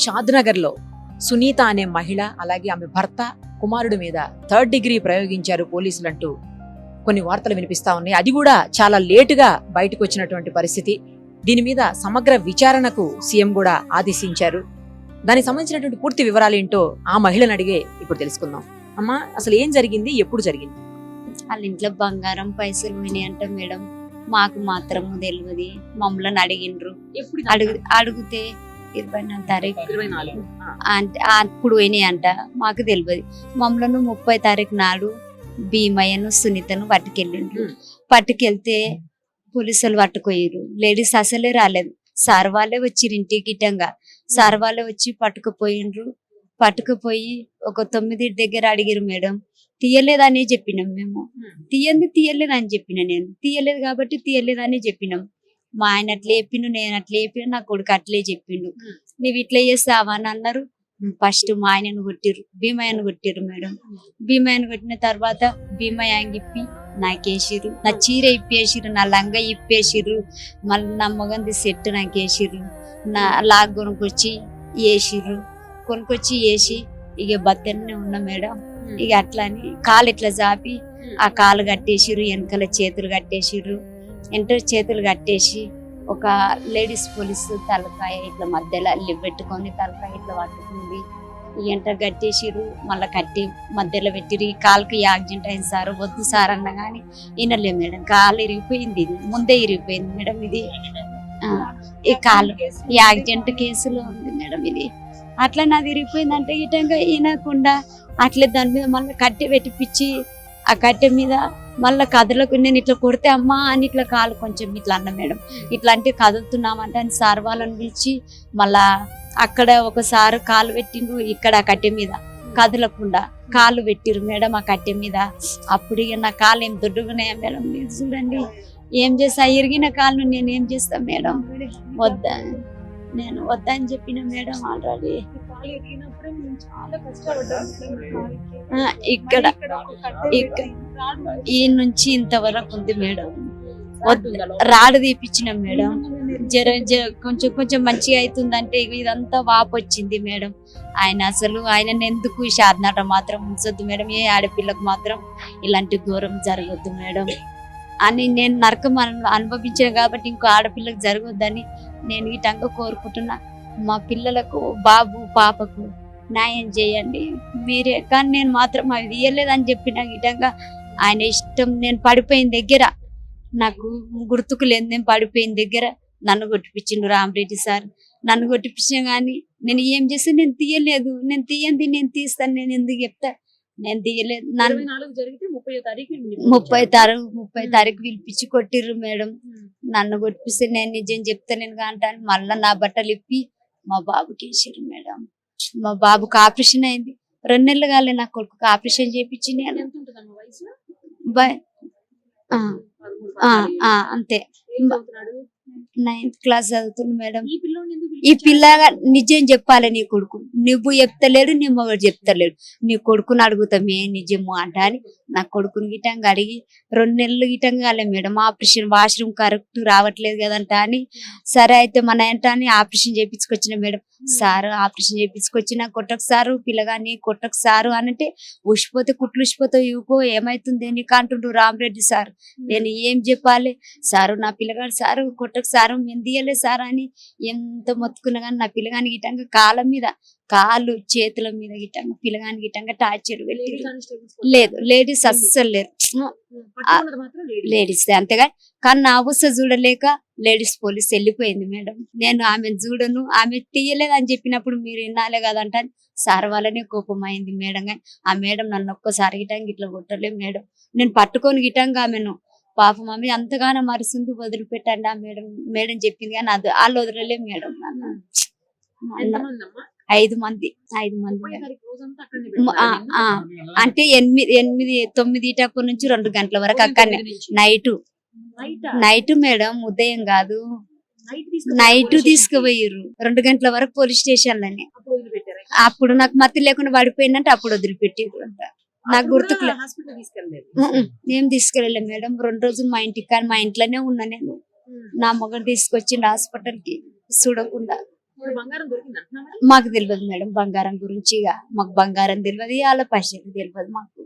షాద్నగర్లో సునీత అనే మహిళ అలాగే ఆమె భర్త కుమారుడి మీద 3rd డిగ్రీ ప్రయోగించారు పోలీసులంటూ కొన్ని వార్తలు వినిపిస్తా ఉన్నాయి. అది కూడా చాలా లేటుగా బయటకు వచ్చినటువంటి పరిస్థితి. దీని మీద సమగ్ర విచారణకు సీఎం కూడా ఆదేశించారు. దానికి సంబంధించినటువంటి పూర్తి వివరాలు ఏంటో ఆ మహిళను అడిగే ఇప్పుడు తెలుసుకుందాం. అమ్మా, అసలు ఏం జరిగింది, ఎప్పుడు జరిగింది? వాళ్ళ ఇంట్లో బంగారం పైసలు పోయినాయంట మేడం. మాకు మాత్రం తెలియదు. మమ్మల్ని అడిగిండ్రు. అడిగితే 24 తారీఖు అంటే అప్పుడు పోయినాయంట. మాకు తెలియదు. మమ్మల్ని 30 తారీఖు నాడు భీమయ్యను సునీతను పట్టుకెళ్ళిండ్రు. పట్టుకెళ్తే పోలీసులు పట్టుకోయారు. లేడీస్ అసలే రాలేదు. సార్ వాళ్ళే వచ్చిరు ఇంటికి గిట్టంగా. సార్ వాళ్ళే వచ్చి పట్టుకుపోయిండ్రు. పట్టుకుపోయి ఒక 9 దగ్గర అడిగిరు మేడం. తీయలేదని చెప్పినాం మేము. తీయలేదని చెప్పిన నేను. తీయలేదు కాబట్టి తీయలేదని చెప్పినాం. మా ఆయన అట్లా చెప్పిండు, నేను అట్లా చెప్పిన, నా కొడుకు అట్లే చెప్పిండు. నువ్వు ఇట్లా చేస్తావా అని అన్నారు. ఫస్ట్ మా ఆయనను కొట్టిరు, భీమయ్యను కొట్టిరు మేడం. భీమయ్యను కొట్టిన తర్వాత భీమయ్య ఇప్పి నాకేసిరు. నా చీర ఇప్పేసిరు, నా లంగా ఇప్పేసిరు. మళ్ళీ నా మొగంది సెట్ నాకేసిరు. నా లాగ్ కొనుక్కొచ్చి వేసిర్రు. కొనుక్కొచ్చి వేసి ఇక బద్దనే ఉన్నా మేడం. ఇక అట్లా అని కాలు ఇట్లా చాపి ఆ కాలు కట్టేసిర్రు. వెనకాల చేతులు కట్టేసిర్రు. చేతులు కట్టేసి ఒక లేడీస్ పోలీసు తలకాయ ఇట్లా మధ్యలో అల్లి పెట్టుకొని తలకాయ ఇట్లా పట్టుకుంది. ఎంట కట్టేసిర్రు. మళ్ళీ కట్టి మధ్యలో పెట్టిరు. ఈ కాలుకి యాక్సిడెంట్ అయింది సార్, వద్దు సార్ అన్న కానీ వినలే మేడం. కాలు ఇరిగిపోయింది. ఇది ముందే ఇరిగిపోయింది మేడం. ఇది ఈ కాలు యాక్సిడెంట్ కేసులో ఉంది మేడం. ఇది అట్లా నాది ఇరిగిపోయింది అంటే ఇటంగా వినకుండా అట్లే దాని మీద మళ్ళీ కట్టె పెట్టిపిచ్చి ఆ కట్టె మీద మళ్ళీ కథలకు నేను ఇట్లా కొడితే అమ్మా అని ఇట్లా కాలు కొంచెం ఇట్లా అన్న మేడం. ఇట్లా అంటే కదులుతున్నామంటే అని సార్ వాళ్ళని పిలిచి మళ్ళా అక్కడ ఒకసారి కాలు పెట్టిండ్రు. ఇక్కడ ఆ కట్టె మీద కదలకుండా కాలు పెట్టిరు మేడం ఆ కట్టె మీద. అప్పుడు ఇక నా కాలు ఏం దొడ్డుగున్నాయా మేడం, మీరు చూడండి. ఏం చేస్తా, ఇరిగిన కాలు నేను ఏం చేస్తా మేడం? వద్దా, నేను వద్దని చెప్పిన మేడం. ఆల్రెడీ ఇక్కడ ఈ నుంచి ఇంతవరకు ఉంది మేడం. రాడు తీపిచ్చినాం మేడం. కొంచెం కొంచెం మంచిగా అవుతుందంటే ఇదంతా వాపు వచ్చింది మేడం. ఆయన ఎందుకు షాద్నాట మాత్రం ఉంచొద్దు మేడం. ఏ ఆడపిల్లకు మాత్రం ఇలాంటి ఘోరం జరగద్దు మేడం అని నేను నరకం అనుభవించాను కాబట్టి ఇంకో ఆడపిల్లకు జరగొద్దని నేను ఇటంగా కోరుకుంటున్నా. మా పిల్లలకు, బాబు పాపకు న్యాయం చేయండి మీరే. కానీ నేను మాత్రం అవి ఇయ్యలేదని చెప్పిన ఇటంగా ఆయన ఇష్టం. నేను పడిపోయిన దగ్గర నాకు గుర్తుకు లేదు. నేను పడిపోయిన దగ్గర నన్ను కొట్టిపించిండు రామరెడ్డి సార్. నన్ను కొట్టిపించిన కానీ నేను ఏం చేస్తే నేను తీయలేదు. నేను తీయండి, నేను తీస్తాను, నేను ఎందుకు చెప్తా? నేను తీయలేదు. 30 తారీఖు పిలిపించి కొట్టిర్రు మేడం. నన్ను కొట్టిపిస్తే నేను నిజం చెప్తా నేను అంటాను. మళ్ళా నా బట్టలు ఇప్పి మా బాబుకి వేసారు మేడం. మా బాబుకి ఆపరేషన్ అయింది. 2 నెలలు కాలే నా కొడుకు ఆపరేషన్ చేయించి నేను అంతే 9th క్లాస్ చదువుతుంది మేడం. ఈ పిల్లగా నిజం చెప్పాలి. నీ కొడుకు నువ్వు చెప్తలేడు, నీ మొగడు చెప్తలేడు. నీ కొడుకుని అడుగుతామే నిజము అంట అని నా కొడుకుని గిటంగా అడిగి 2 నెలలు గిటంగా కాలే మేడం. ఆపరేషన్ వాష్రూమ్ కరెక్ట్ రావట్లేదు కదంట అని సరే అయితే మన ఏంట అని ఆపరేషన్ చేయించుకొచ్చిన మేడం. సారు ఆపరేషన్ చేయించుకొచ్చిన కొట్టకు సారు పిల్లగాని కొట్టకు సారు అనంటే ఉసిపోతే కుట్లు ఉసిపోతే ఇవ్వకో ఏమైతుంది నీకు అంటుండ్రు రామరెడ్డి సార్. నేను ఏం చెప్పాలి సారు? నా పిల్లగాడు సారు కొట్టకు సారు, మేము తీయలే సార్ అని ఎంత మొత్తుకున్నా కానీ నా పిల్లగాని గిట్టంగా కాళ్ళ మీద, కాళ్ళు చేతుల మీద గిట్టంగా పిల్లగాని గిట్టంగా టార్చర్ పెట్టి లేదు. లేడీస్ అస్సలు లేరు. లేడీస్ అంతేగా. కానీ నా అవస్థ చూడలేక లేడీస్ పోలీస్ వెళ్ళిపోయింది మేడం. నేను ఆమెను చూడను, ఆమె తీయలేదు అని చెప్పినప్పుడు మీరు వినాలే కదంట సార్ వాళ్ళనే కోపం అయింది మేడం. కానీ ఆ మేడం నన్ను ఒక్కసారి గిటంగా ఇట్లా కొట్టలే మేడం. నేను పట్టుకొని గిటంగా ఆమెను పాపం ఆమె అంతగానో మరుస్తుంది వదిలిపెట్టండి ఆ మేడం. మేడం చెప్పింది కానీ అది వాళ్ళు వదలలే మేడం. 5 మంది అంటే 9 నుంచి 2 గంటల వరకు అక్కడనే నైట్ మేడం. ఉదయం కాదు, నైట్ తీసుకుపోయారు. 2 గంటల వరకు పోలీస్ స్టేషన్లని. అప్పుడు నాకు మతి లేకుండా పడిపోయిందంటే అప్పుడు వదిలిపెట్టారు అంట. నాకు గుర్తుకు ఏం తీసుకెళ్ళలేదు మేడం. 2 రోజులు మా ఇంటికి, కానీ మా ఇంట్లోనే ఉన్నా నేను. నా మొగడు తీసుకొచ్చిండు హాస్పిటల్ కి చూడకుండా. ఇప్పుడు బంగారం దొరికిందంటున్నా మరి? మాకు తెలియదు మేడం బంగారం గురించి. ఇక మాకు బంగారం తెలియదు, వాళ్ళ పైసలు తెలియదు మాకు.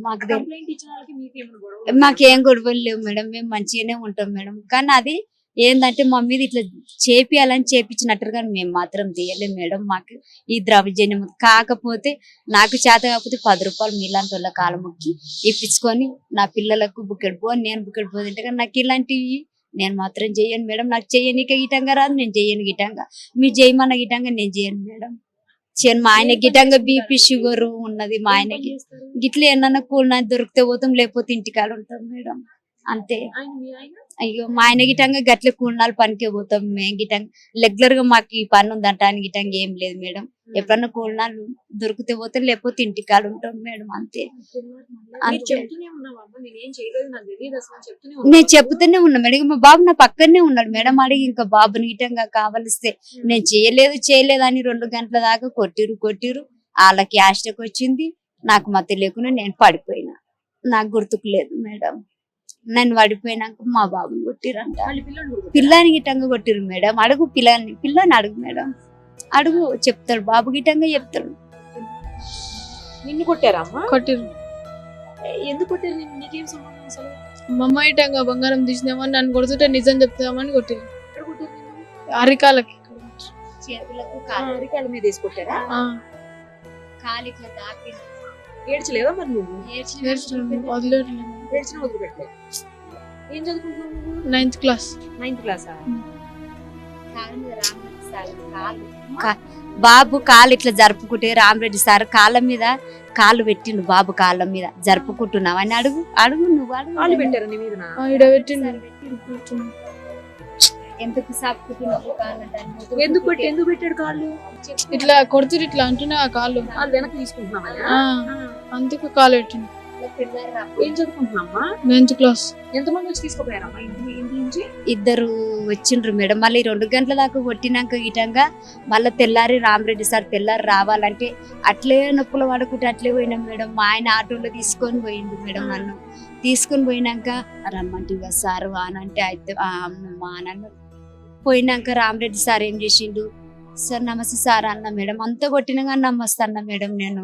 మాకు తెలియదు. కంప్లైంట్ ఇచ్చిన వాళ్ళకి మీకేమైనా గొడవ? మాకేం గొడవలు లేవు మేడం, మేము మంచిగానే ఉంటాం మేడం. కానీ అది ఏంటంటే మా మీద ఇట్లా చేపియాలని చేపించినట్టు కానీ మేము మాత్రం తీయలేం మేడం. మాకు ఈ ద్రవ్యజన్యం కాకపోతే నాకు చేత కాకపోతే 10 రూపాయలు మీలాంటి వాళ్ళ కాలం మొక్కి ఇప్పించుకొని నా పిల్లలకు బుక్కెడు పో, నేను బుక్కెడు పో తింటే కానీ నాకు ఇలాంటివి నేను మాత్రం చేయను మేడం. నాకు చేయనిక గిటంగా రాదు, నేను చేయను గిటంగా. మీరు చేయమన్న గిటంగా నేను చేయను మేడం. చేయను. మా ఆయన గిటంగా బీపీ షుగర్ ఉన్నది మా ఆయనకి. గిట్ల ఏమన్నా కూలినా దొరికితే పోతాం, లేకపోతే ఇంటికాడ ఉంటాం మేడం, అంతే. అయ్యో మా ఆయన గిటంగా గట్ల కూలినాలు పనికే పోతాం. మేము గిటంగా రెగ్యులర్ గా మాకు ఈ పని ఉందంట అని గిటంగా ఏం లేదు మేడం. ఎప్పుడన్నా కూలినాలు దొరికితే పోతాం, లేకపోతే ఇంటికాడ ఉంటాం మేడం, అంతే. అంతే నేను చెప్తూనే ఉన్నా మేడం. మా బాబు నా పక్కనే ఉన్నాడు మేడం. అడిగి ఇంకా బాబుని గిటంగా కావలిస్తే నేను చేయలేదు అని 2 గంటల దాకా కొట్టిరు. వాళ్ళకి యాస్టక్ వచ్చింది, నాకు మతి లేకుండా నేను పడిపోయినా. నాకు గుర్తుకు లేదు మేడం. నన్ను పడిపోయినాక మా బాబుని కొట్టిరంట. పిల్లని గిటంగా కొట్టిరు మేడం. అడుగు పిల్లని అడుగు మేడం, అడుగు చెప్తాడు బాబు గిటంగా చెప్తాడు. నిన్ను కొట్టారా అమ్మా? కొట్టిరు. ఎందుకు కొట్టారు? నీకేం సంబంధం అసలు? మా అమ్మ ఇటంగా బంగారం తీసినామని నన్ను కొడుతుంటే నిజం చెప్తామని కొట్టిరు. ఎక్కడ కొట్టారు నిన్ను? అరికాలకి. చేతులకు అరికాళ్ళ మీద వేసి కొట్టారా? కాలు ఇట్లా తాకి ఏడ్చలేవా మరి నువ్వు? వదిలేట్లేదు. ఏడ్చిన వదిలిపెట్టలేదు. ఏం చదువుకుంటున్నావు నువ్వు? 9th class. 9th క్లాసా? బాబు కాలు ఇట్లా జరుపుకుంటే రామరెడ్డి సార్ కాళ్ళ మీద కాళ్ళు పెట్టిండు. బాబు కాళ్ళ మీద జరుపుకుంటున్నావు అని అడుగు నువ్వు అడుగు. కాళ్ళు పెట్టారా నీ మీద? ఈడ పెట్టిండు. ఎందుకు సాపుకుంటున్నావు కాళ్ళు? ఎందుకు పెట్టాడు కాళ్ళు? ఇట్లా కొడుతురు ఇట్లా అంటున్నా ఆ కాళ్ళు. కాళ్ళు వెనక్కి తీసుకుంటున్నావా? అందుకు కాలు పెట్టిండు. ఏం చదువుకుంటున్నామ్మా? 9th class. ఎంతమంది వచ్చి తీసుకుపోయారమ్మా ఇంటి నుంచి? 2 వచ్చిండ్రు మేడం. మళ్ళీ 2 గంటల దాకా కొట్టినాక గిటంగా మళ్ళీ తెల్లారి రామరెడ్డి సార్ తెల్లారి రావాలంటే అట్లే నొప్పులు పడుకుంటే అట్లే పోయినాం మేడం. మా ఆయన ఆటోలో తీసుకొని పోయిండు మేడం. నన్ను తీసుకొని పోయినాక రమ్మంటిగా సార్ అనంటే అయితే మా నాన్న పోయినాక రామరెడ్డి సార్ ఏం చేసిండు, సార్ నమస్తే సార్ అన్న మేడం. అంత కొట్టినగా నమస్తే అన్న మేడం. నేను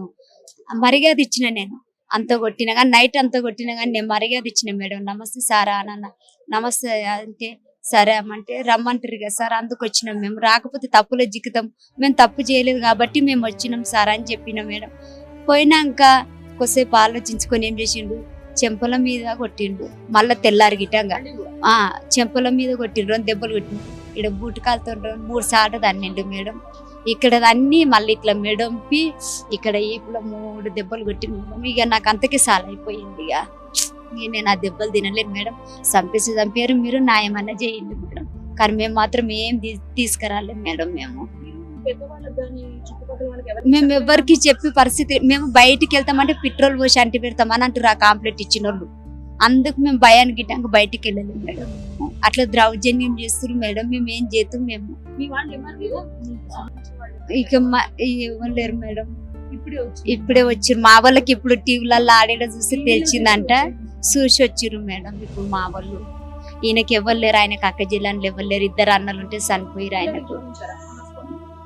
మర్యాద ఇచ్చిన, నేను అంత కొట్టినగా నైట్ అంత కొట్టినగా నేను మర్యాద ఇచ్చిన మేడం. నమస్తే సారా అన్న. నమస్తే అంటే సరే అమ్మంటే రమ్మంటారు కదా సార్, అందుకు వచ్చినాం మేము. రాకపోతే తప్పులో జిక్కుతాం, మేము తప్పు చేయలేదు కాబట్టి మేము వచ్చినాం సార్ అని చెప్పిన మేడం. పోయినాక కొద్దిసేపు ఆలోచించుకొని ఏం చేసిండు, చెంపల మీద కొట్టిండు. మళ్ళా తెల్లారి గిటంగా చెంపల మీద కొట్టిండు. 2 దెబ్బలు కొట్టిండు. ఇక్కడ బూటకాలతో 3 సార్లు తన్నిండు మేడం. ఇక్కడ అన్ని మళ్ళీ ఇట్లా మెడంపి ఇక్కడ ఈపులో 3 దెబ్బలు కొట్టిండు మేడం. ఇక నాకు అంతకే సాల్ అయిపోయింది. ఇక నేను ఆ దెబ్బలు తినలేదు మేడం. చంపారు, మీరు న్యాయమన్నా చేయండి మేడం. కానీ మేము మాత్రం ఏం తీసుకురాలేదు మేడం. మేము ఎవరికి చెప్పే పరిస్థితి, మేము బయటికి వెళ్తామంటే పెట్రోల్ పోసి అంటి పెడతామని అంటారు ఆ కాంప్లైంట్ ఇచ్చిన వాళ్ళు. అందుకు మేము భయానికి గిట్టాక బయటికి వెళ్ళలేము మేడం. అట్లా ద్రౌజన్యం చేస్తున్నారు మేడం. మేము ఏం చేస్తాం? మేము ఇక ఎవరు లేరు మేడం. ఇప్పుడే వచ్చిర్రు మా వాళ్ళకి. ఇప్పుడు టీవీలలో ఆడేలా చూసి తెలిసిందంట, చూసి వచ్చిర్రు మేడం. ఇప్పుడు మా వాళ్ళు ఈయనకి ఎవరు లేరు, ఆయనకు అక్క జిల్లాలో ఎవరు లేరు. 2 అన్నలు ఉంటే చనిపోయారు. ఆయనకు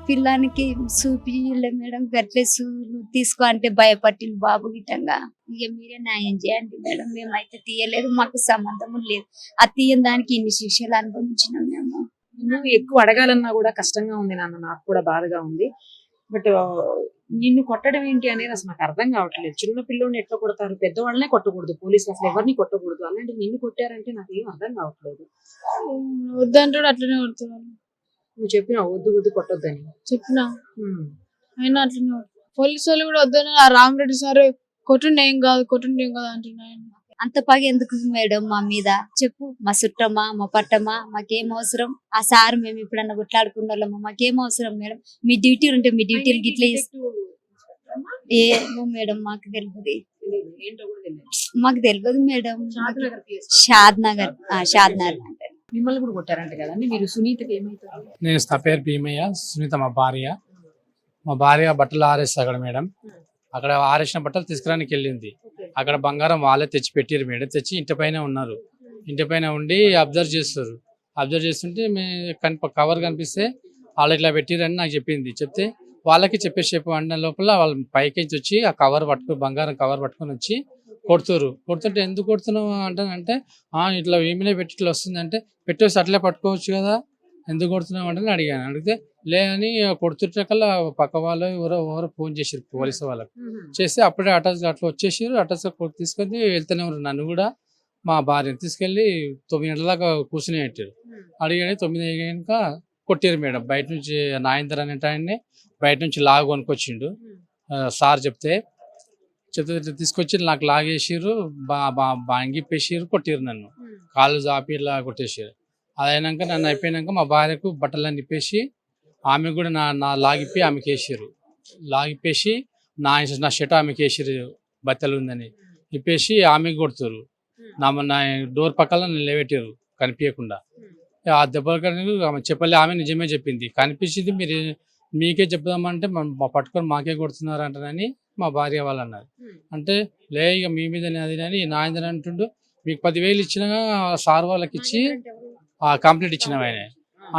పిల్లానికి చూపిలే మేడం. గట్లే తీసుకో అంటే భయపట్టింది బాబు గిట్టంగా. ఇక మీరే న్యాయం చేయండి మేడం. మేమైతే తీయలేదు, మాకు సంబంధం లేదు. ఆ తీయని దానికి ఇన్ని శిక్షలు అనుభవించినాం మేము. నువ్వు ఎక్కువ అడగాలన్నా కూడా కష్టంగా ఉంది నాన్న, నాకు కూడా బాధగా ఉంది. బట్ నిన్ను కొట్టడం ఏంటి అనేది అసలు నాకు అర్థం కావట్లేదు. చిన్న పిల్లోని ఎట్లా కొడతారు? పెద్దవాళ్ళనే కొట్టకూడదు, పోలీసులు అసలు ఎవరిని కొట్టకూడదు. అలాంటి నిన్ను కొట్టారంటే నాకు ఏం అర్థం కావట్లేదు. వద్దంటాడు, అట్లనే కొడుతున్నాడు. నువ్వు చెప్పినావు వద్దు కొట్టొద్దని చెప్పినా, అయినా అట్లనే పోలీసు వాళ్ళు కూడా వద్దని. ఆ రామరెడ్డి సార్ కొట్టుండే ఏం కాదు అంటున్నాయని. అంత పగ ఎందుకు మేడం మా మీద? చెప్పు. మా చుట్టమా, మా పట్టమా, మాకేం అవసరం? ఆ సార్ మేము ఎప్పుడన్నా కొట్లాడుకున్న వాళ్ళమా? మాకేం అవసరం మేడం? మీ డ్యూటీలు ఉంటే మీ డ్యూటీలు గిట్లా ఏమో మేడం, మాకు తెలియదు. మాకు తెలియదు మేడం. షాద్నగర్ అంటే మిమ్మల్ని కూడా కొట్టారంట కదండి మీరు? సునీతకి ఏమైతారు? నేను నా పేరు భీమయ్య, సునీత మా భార్య బట్టలు ఆరేస్తా అక్కడ మేడం. అక్కడ ఆరేసిన బట్టలు తీసుకురానికి వెళ్ళింది. అక్కడ బంగారం వాళ్ళే తెచ్చి పెట్టారు మేడం. తెచ్చి ఇంటి పైన ఉండి అబ్జర్వ్ చేస్తుంటే కవర్ కనిపిస్తే వాళ్ళు ఇట్లా పెట్టిరని నాకు చెప్పింది. చెప్తే వాళ్ళకి చెప్పేసేపు అన్న లోపల వాళ్ళు పైకి వచ్చి ఆ కవర్ పట్టుకొని బంగారం కవర్ పట్టుకొని వచ్చి కొడుతుంటే ఎందుకు కొడుతున్నావు అంటే ఇట్లా ఈమెనే పెట్టి ఇట్లా వస్తుందంటే పెట్టేసి అట్లే పట్టుకోవచ్చు కదా, ఎందుకు కొడుతున్నావు అంటే అడిగాను. అడిగితే లే అని కొడుతుంటే కల్లా పక్క వాళ్ళు ఎవరో ఫోన్ చేసారు పోలీసు వాళ్ళకి. చేస్తే అప్పుడే అట్లా వచ్చేసారు. తీసుకొని వెళ్తూనే ఉన్నారు. నన్ను కూడా మా భార్యను తీసుకెళ్ళి 9 గంటల దాకా కూర్చుని పెట్టారు. అడిగాడు 9 అయ్యాక కొట్టారు మేడం. బయట నుంచి నాయందర్ అనేట ఆయన్ని బయట నుంచి లాగు కొనుక్కొచ్చిండు. సార్ చెప్తే తీసుకొచ్చి నాకు లాగేసారు, బాంగిప్పేసారు, కొట్టారు నన్ను. కాళ్ళు జాపి ఇలా కొట్టేసారు. అది అయినాక నన్ను అయిపోయినాక మా భార్యకు బట్టలన్నీ ఇప్పేసి ఆమె కూడా నా లాగిప్పి ఆమెకి వేసారు. లాగిప్పేసి నా షర్ట్ ఆమెకి వేసారు, బట్టలు ఉందని ఇప్పేసి ఆమెకి కొడుతారు. నా డోర్ పక్కన నిలబెట్టారు కనిపించకుండా. ఆ దెబ్బలు ఆమె చెప్పలే, ఆమె నిజమే చెప్పింది. కనిపించింది మీకే చెప్దామంటే పట్టుకొని మాకే కొడుతున్నారు అంటారని మా భార్య వాళ్ళు అన్నారు. అంటే లే ఇక మీ మీదనే అది అని నాయందర్ అంటుండు. మీకు 10,000 ఇచ్చినా సార్ వాళ్ళకి ఇచ్చి కంప్లీట్ ఇచ్చిన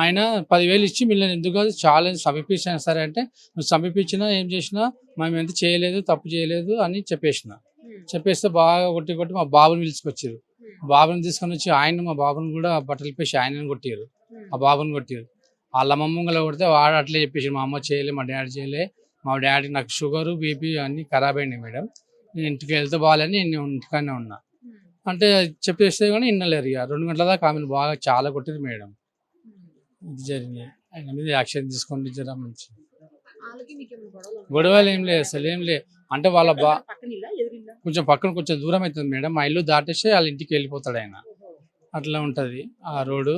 ఆయన 10,000 ఇచ్చి మిమ్మల్ని ఎందుకు కాదు చాలా సమీపించాను సరే అంటే, నువ్వు సమీపించినా ఏం చేసినా మేము ఎంత చేయలేదు, తప్పు చేయలేదు అని చెప్పేస్తే బాగా కొట్టి మా బాబుని పిలుచుకొచ్చారు. బాబుని తీసుకొని వచ్చి మా బాబుని కూడా బట్టలు ఇప్పేసి ఆయనని కొట్టారు. ఆ బాబుని కొట్టారు. వాళ్ళ అమ్మమ్మలో కొడితే వాడు అట్లే చెప్పేసి మా అమ్మ చేయలే, మా డాడీ చేయలే, మా డాడీ నాకు షుగరు బీపీ అన్నీ ఖరాబ్ అయినాయి మేడం, నేను ఇంటికి వెళ్తే బాగాలని నేను ఇంటికానే ఉన్నా అంటే చెప్పేస్తే కానీ వినలేరు. ఇక 2 గంటల దాకా ఆమెను బాగా చాలా కొట్టింది మేడం. ఇది జరిగింది. ఆయన మీద యాక్షన్ తీసుకోండి జర మంచి. గొడవలు ఏం లేదు, అసలు ఏం లేదు. అంటే వాళ్ళ కొంచెం పక్కన కొంచెం దూరం అవుతుంది మేడం. మా ఇల్లు దాటేస్తే వాళ్ళ ఇంటికి వెళ్ళిపోతాడు ఆయన. అట్లా ఉంటుంది ఆ రోడ్డు.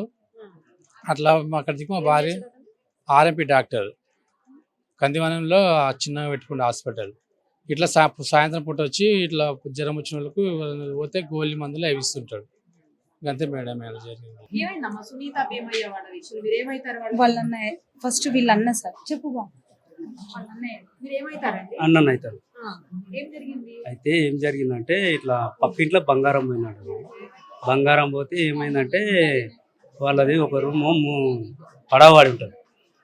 అట్లా అక్కడికి మా భార్య ఆర్ఎంపీ డాక్టర్ కందివనంలో చిన్నగా పెట్టుకుంటే హాస్పిటల్. ఇట్లా సాయంత్రం పూట వచ్చి ఇట్లా జ్వరం వచ్చిన వాళ్ళకు పోతే గోళీ మందులు అవి ఇస్తుంటాడు. అంతే మేడం ఎలా జరిగింది. వాళ్ళ అన్నయ్య ఫస్ట్ వీళ్ళ అన్న సార్ చెప్పు బా. అన్నన్న అవుతారు. అయితే ఏం జరిగిందంటే ఇట్లా పక్కింట్లో బంగారం పోయినాడు. బంగారం పోతే ఏమైందంటే వాళ్ళది ఒక రూము పడవాడి ఉంటుంది,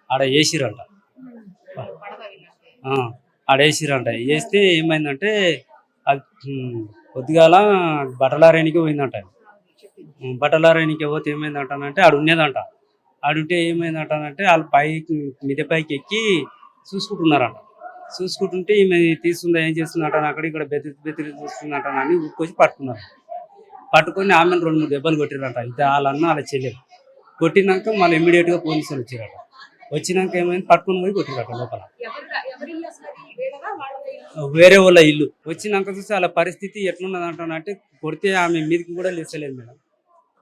ఆడ వేసిరంట. ఆడ వేసిరంట. వేస్తే ఏమైందంటే అది కొద్దిగాల బట్టలారేనికి పోయిందంట. బట్టలారేనికి పోతే ఏమైందంటే ఆడు ఉన్నదంట. ఆడుంటే ఏమైందంటే వాళ్ళు మిద్దె పైకి ఎక్కి చూసుకుంటున్నారంట. చూసుకుంటుంటే ఈమె తీస్తుందా ఏం చేస్తుందంట, అక్కడ ఇక్కడ బెదిరి చూస్తుందంట అని ఊరుకొచ్చి పట్టుకున్నారు. పట్టుకొని ఆమెను 2-3 దెబ్బలు కొట్టిరంట. ఇది వాళ్ళన్న వాళ్ళ చెల్లెలు. కొట్టినాక మళ్ళీ ఇమ్మీడియట్గా పోలీసులు వచ్చారట. వచ్చినాక ఏమైంది పట్టుకొని పోయి కొట్టిరట లోపల. వేరే వాళ్ళ ఇల్లు. వచ్చినాక చూస్తే వాళ్ళ పరిస్థితి ఎట్లున్నదంటే కొడితే ఆమె మీదకి కూడా లేచలేదు మేడం.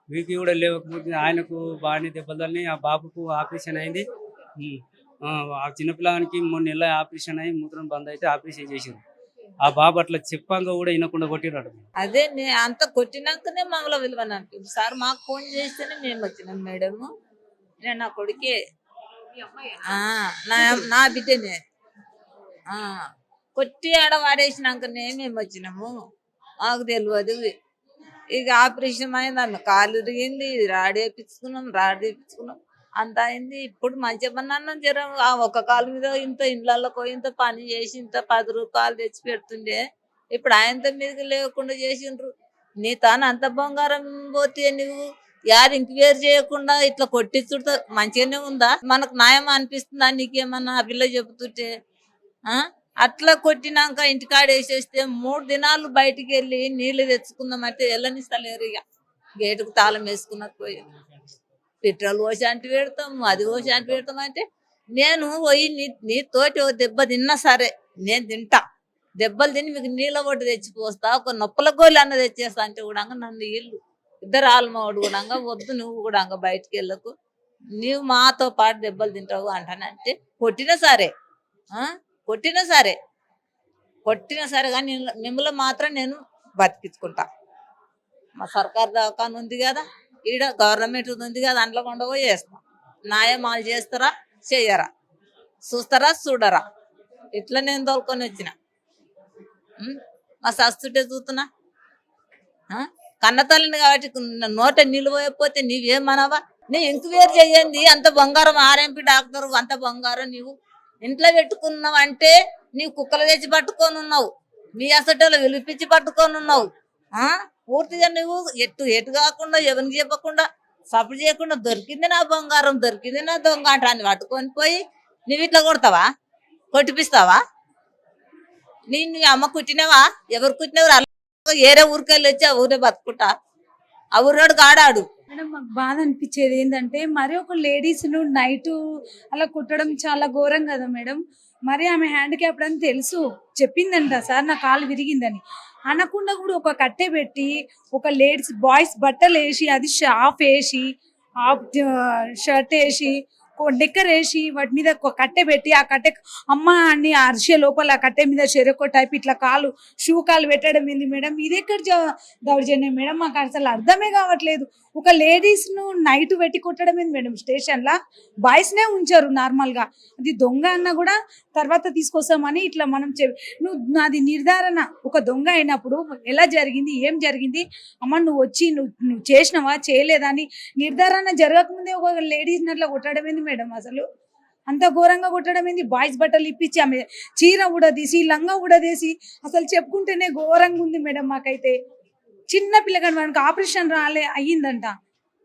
మీదకి కూడా లేకపోతే ఆయనకు బాగానే దెబ్బలని, ఆ బాబుకు ఆపరేషన్ అయింది. ఆ చిన్నపిల్లానికి 3 నెలల ఆపరేషన్ అయ్యి మూత్రం బంద్ అయితే ఆపరేషన్ చేసారు. ఆ బాబు అట్లా చెప్పంగా కూడా వినకుండా కొట్టిరాడు. అదే అంత కొట్టినాకనే మమ్మల్ని విలువనంటు సార్ మాకు ఫోన్ చేస్తేనే మేము వచ్చినాం మేడం. నేను నా కొడుకే, నా బిడ్డనే కొట్టి ఆడ వాడేసినాకనే మేము వచ్చినాము. మాకు తెలియదు. ఇక ఆపరేషన్ అయింది, కాలు ఇరిగింది, రాడ్ వేయించుకున్నాం అంత అయింది. ఇప్పుడు మంచిగా జ్వరం ఒక కాలు మీద ఇంత ఇండ్లలోకి ఇంత పని చేసి ఇంత 10 రూపాయలు తెచ్చి పెడుతుండే. ఇప్పుడు ఆయనతో మీదకి లేకుండా చేసిండ్రు. నీ తాను అంత బంగారం పోతే నువ్వు ఎంక్వైరీ చేయకుండా ఇట్లా కొట్టించుడు మంచిగానే ఉందా? మనకు న్యాయం అనిపిస్తుందా? నీకేమన్నా ఆ పిల్ల చెబుతుంటే అట్లా కొట్టినాక ఇంటికాడ వేసేస్తే 3 దినాలు బయటికి వెళ్ళి నీళ్లు తెచ్చుకుందామంటే వెళ్ళనిస్తలేరు. ఇక గేటుకు తాళం వేసుకున్నట్టు పోయి పెట్రోల్ పోసి అంటి పెడతాం, అది పోసి అంటి పెడతాం అంటే నేను పోయి నీ తోటి ఒక దెబ్బ తిన్నా సరే నేను తింటా. దెబ్బలు తిని మీకు నీళ్ళ ఒడ్డు తెచ్చిపోస్తా, ఒక నొప్పుల గోళీ అన్న తెచ్చేస్తా అంటే కూడా నన్ను ఇల్లు 2 ఆల్మవాడు కూడా వద్దు, నువ్వు కూడా బయటికి వెళ్ళకు, నువ్వు మాతో పాటు దెబ్బలు తింటావు అంటానంటే కొట్టినా సరే కానీ మిమ్మల్ని మాత్రం నేను బతికించుకుంటా. మా సర్కార్ దవాఖాన ఉంది కదా, ఈడ గవర్నమెంట్ ఉంది కదా, దాంట్లో కొండ పోయి చేస్తాం. న్యాయమాలు చేస్తారా చెయ్యరా, చూస్తారా చూడరా, ఇట్లా నేను తోలుకొని వచ్చిన. మా సస్తుంటే చూస్తున్నా కన్నతల్లిని కాబట్టి నోట నిలువైపోతే నీవేమనవా? నీ ఎంక్వైరీ చేయండి. అంత బంగారం ఆర్ఎంపీ డాక్టర్ అంత బంగారం నీవు ఇంట్లో పెట్టుకున్నావు అంటే నీవు కుక్కలు తెచ్చి పట్టుకొని ఉన్నావు, మీ అసటలో విలిపించి పట్టుకొని ఉన్నావు. పూర్తిగా నువ్వు ఎటు కాకుండా ఎవరికి చెప్పకుండా సపోర్ట్ చేయకుండా దొరికింది నా బంగారం, దొరికింది నా దొంగ అంటాన్ని పట్టుకొని పోయి నువ్వు ఇట్లా కొడతావా, కొట్టిపిస్తావా? నీ అమ్మ కుట్టినవా? ఎవరు కుట్టినవారు? అలా ఏరే ఊరికెళ్ళి వచ్చి ఆ ఊరే బతుకుంటా, ఆ ఊరోడు కాడాడు. మేడం మాకు బాధ అనిపించేది ఏంటంటే మరి ఒక లేడీస్ను నైట్ అలా కుట్టడం చాలా ఘోరం కదా మేడం. మరి ఆమె హ్యాండిక్యాప్డ్ అని తెలుసు, చెప్పిందంట సార్ నా కాలు విరిగిందని. అనకుండా కూడా ఒక కట్టె పెట్టి ఒక లేడీస్ బాయ్స్ బట్టలు వేసి అది షాఫ్ వేసి హాఫ్ షర్ట్ వేసి డెక్కర్ వేసి వాటి మీద ఒక కట్టె పెట్టి ఆ కట్టె అమ్మ అని అరిసే లోపల ఆ కట్టె మీద చెరొక టైప్ ఇట్లా కాలు షూ కాలు పెట్టడం ఏంది మేడం? ఇది ఎక్కడ దౌర్జన్యం మేడం? మాకు అసలు అర్థమే కావట్లేదు. ఒక లేడీస్ను నైట్ పెట్టి కొట్టడం ఏంది మేడం? స్టేషన్లో బాయ్స్నే ఉంచారు నార్మల్గా. అది దొంగ అన్న కూడా తర్వాత తీసుకొస్తామని ఇట్లా మనం నువ్వు నాది నిర్ధారణ ఒక దొంగ అయినప్పుడు ఎలా జరిగింది, ఏం జరిగింది, అమ్మ నువ్వు వచ్చి నువ్వు చేసినవా చేయలేదా అని నిర్ధారణ జరగకముందే ఒక లేడీస్ని అట్లా కొట్టడం ఏంది మేడం? అసలు అంత ఘోరంగా కొట్టడం ఏంది? బాయ్స్ బట్టలు ఇప్పించి ఆమె చీర ఊడదీసి లంగా ఊడదీసి అసలు చెప్పుకుంటేనే ఘోరంగా ఉంది మేడం. మాకైతే చిన్న పిల్లగాడు మనకు ఆపరేషన్ అయ్యిందంట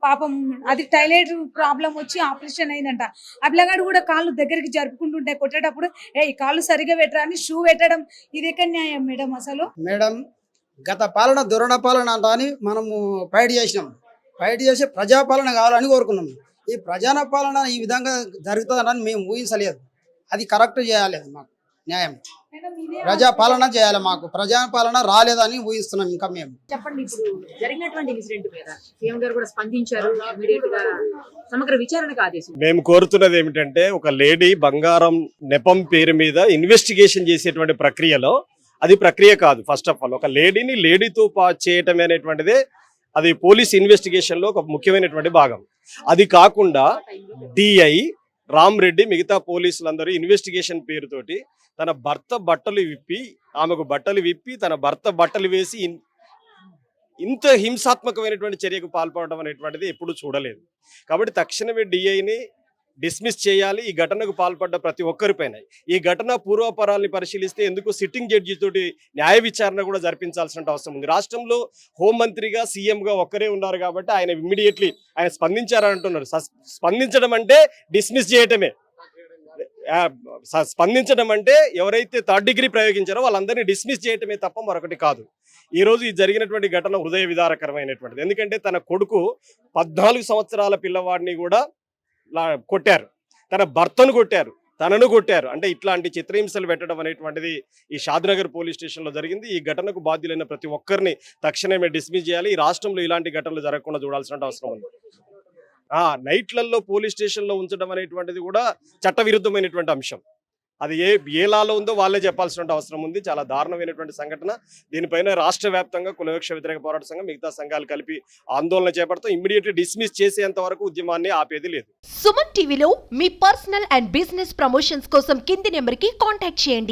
పాపం, అది టైలెట్ ప్రాబ్లం వచ్చి ఆపరేషన్ అయిందంట. ఆ పిల్లగాడు కూడా కాళ్ళు దగ్గరికి జరుపుకుంటుంటే కొట్టేటప్పుడు ఈ కాళ్ళు సరిగా పెట్టరా అని షూ పెట్టడం ఇది ఎక్కడ న్యాయం మేడం? అసలు మేడం గత పాలన దురణ పాలన అంట అని మనము ఫైట్ చేసినాం, ఫైట్ చేసి ప్రజాపాలన కావాలని కోరుకున్నాం. ఈ ప్రజాపాలన ఈ విధంగా జరుగుతుందని మేము ఊహించలేదు. అది కరెక్ట్ చేయాలి, మాకు న్యాయం ప్రజాపాలన చేయాలి. మాకు ప్రజాపాలన రాలేదని ఊహిస్తున్నాం. ఇంకా మేము చెప్పండి, ఇప్పుడు జరిగినటువంటి ఇన్సిడెంట్ మీద సీఎం గారు కూడా స్పందించారు, ఇమీడియట్ గా సమగ్ర విచారణకు ఆదేశం. మేము కోరుతున్నది ఏమిటంటే ఒక లేడీ బంగారం నెపం పేరు మీద ఇన్వెస్టిగేషన్ చేసేటువంటి ప్రక్రియలో అది ప్రక్రియ కాదు. ఫస్ట్ ఆఫ్ ఆల్ ఒక లేడీని లేడీతో చేయటం అనేటువంటిదే అది పోలీస్ ఇన్వెస్టిగేషన్ లో ఒక ముఖ్యమైనటువంటి భాగం. అది కాకుండా డిఐ రామ్ రెడ్డి మిగతా పోలీసులందరూ ఇన్వెస్టిగేషన్ పేరుతోటి తన భర్త బట్టలు విప్పి ఆమెకు బట్టలు విప్పి తన భర్త బట్టలు వేసి ఇంత హింసాత్మకమైనటువంటి చర్యకు పాల్పడడం అనేటువంటిది ఎప్పుడు చూడలేదు. కాబట్టి తక్షణమే డిఐని డిస్మిస్ చేయాలి. ఈ ఘటనకు పాల్పడ్డ ప్రతి ఒక్కరిపైన ఈ ఘటన పూర్వాపరాల్ని పరిశీలిస్తే ఎందుకు సిట్టింగ్ జడ్జి తోటి న్యాయ విచారణ కూడా జరిపించాల్సిన అవసరం ఉంది. రాష్ట్రంలో హోంమంత్రిగా సీఎంగా ఒక్కరే ఉన్నారు కాబట్టి ఆయన ఇమ్మీడియట్లీ ఆయన స్పందించారని అంటున్నారు. స్పందించడం అంటే డిస్మిస్ చేయటమే. స్పందించడం అంటే ఎవరైతే థర్డ్ డిగ్రీ ప్రయోగించారో వాళ్ళందరినీ డిస్మిస్ చేయటమే తప్ప మరొకటి కాదు. ఈ రోజు ఈ జరిగినటువంటి ఘటన హృదయ విదారకరమైనటువంటిది. ఎందుకంటే తన కొడుకు 14 సంవత్సరాల పిల్లవాడిని కూడా కొట్టారు, తన భర్తను కొట్టారు, తనను కొట్టారు. అంటే ఇట్లాంటి చిత్రహింసలు పెట్టడం అనేటువంటిది ఈ షాద్నగర్ పోలీస్ స్టేషన్లో జరిగింది. ఈ ఘటనకు బాధ్యులైన ప్రతి ఒక్కరిని తక్షణమే డిస్మిస్ చేయాలి. ఈ రాష్ట్రంలో ఇలాంటి ఘటనలు జరగకుండా చూడాల్సిన అవసరం ఉంది. నైట్లలో పోలీస్ స్టేషన్లో ఉంచడం అనేటువంటిది కూడా చట్టవిరుద్ధమైనటువంటి అంశం. అది ఏ లాలో ఉందో వాళ్ళే చెప్పాల్సిన అవసరం ఉంది. చాలా దారుణమైనటువంటి సంఘటన. దీనిపైన రాష్ట్ర వ్యాప్తంగా కులవివక్ష వ్యతిరేక పోరాట సంఘం మిగతా సంఘాలు కలిపి ఆందోళన చేపడతాం. ఇమ్మీడియట్లీ డిస్మిస్ చేసేంత వరకు ఉద్యమాన్ని ఆపేది లేదు. సుమన్ టీవీలో మీ పర్సనల్ అండ్ బిజినెస్ ప్రమోషన్స్ కోసం కింది నెంబర్కి కాంటాక్ట్ చేయండి.